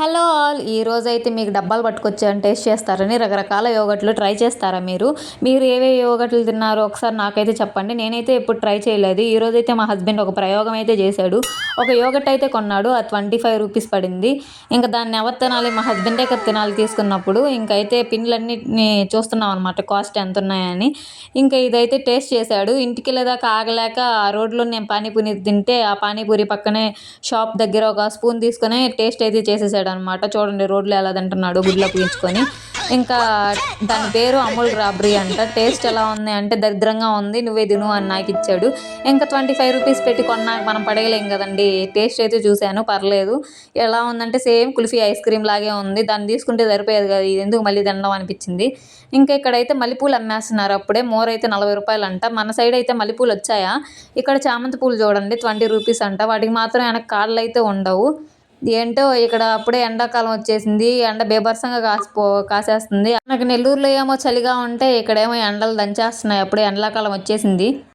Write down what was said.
Hello all! ఈరోజైతే మీకు డబ్బాలు పట్టుకొచ్చాను టేస్ట్ చేస్తారని. రకరకాల యోగర్ట్‌లు ట్రై చేస్తారా మీరు? మీరు ఏవేవి యోగర్ట్‌లు తిన్నారో ఒకసారి నాకైతే చెప్పండి. నేనైతే ఎప్పుడు ట్రై చేయలేదు. ఈరోజైతే మా హస్బెండ్ ఒక ప్రయోగం అయితే చేశాడు. ఒక యోగర్ట్ అయితే కొన్నాడు. అది ₹25 పడింది. ఇంక దాన్ని ఎవరు తినాలి? మా హస్బెండే కదా తినాలి తీసుకున్నప్పుడు. ఇంకైతే పిన్‌లన్నిటిని చూస్తున్నాం అనమాట కాస్ట్ ఎంతున్నాయని. ఇంక ఇదైతే టేస్ట్ చేశాడు. ఇంటికెళ్ళేదాకా ఆగలేక ఆ రోడ్‌లో నేను పానీపూరి తింటే, ఆ పానీపూరి పక్కనే షాప్ దగ్గర ఒక స్పూన్ తీసుకొని టేస్ట్ అయితే చేసేసాడనమాట. చూడండి రోడ్లో ఎలా తింటున్నాడో గుడ్లు అప్పగించుకొని. ఇంకా దాని పేరు అమూల్ రాబ్రీ అంట. టేస్ట్ ఎలా ఉంది అంటే దరిద్రంగా ఉంది. నువ్వే తిను అని నాకిచ్చాడు. ఇంకా ₹25 పెట్టి కొన్నాక మనం పడేయలేం కదండీ! టేస్ట్ అయితే చూశాను పర్లేదు. ఎలా ఉందంటే సేమ్ కుల్ఫీ ఐస్ క్రీమ్ లాగే ఉంది. దాన్ని తీసుకుంటే సరిపోయేది కదా! ఇదెందుకు మళ్ళీ తినడం అనిపించింది. ఇంకా ఇక్కడైతే మల్లెపూలు అమ్మేస్తున్నారు అప్పుడే. మోరైతే ₹40 అంట. మన సైడ్ అయితే మల్లెపూలొచ్చాయా? ఇక్కడ చామంతి పూలు చూడండి ₹20 అంట. వాటికి మాత్రం వెనక కాడలైతే ఉండవు. ఏంటో ఇక్కడ అప్పుడే ఎండాకాలం వచ్చేసింది. ఎండ బీభత్సంగా కాసేస్తుంది. మనకి నెల్లూరులో ఏమో చలిగా ఉంటే ఇక్కడేమో ఎండలు దంచేస్తున్నాయి. అప్పుడే ఎండాకాలం వచ్చేసింది.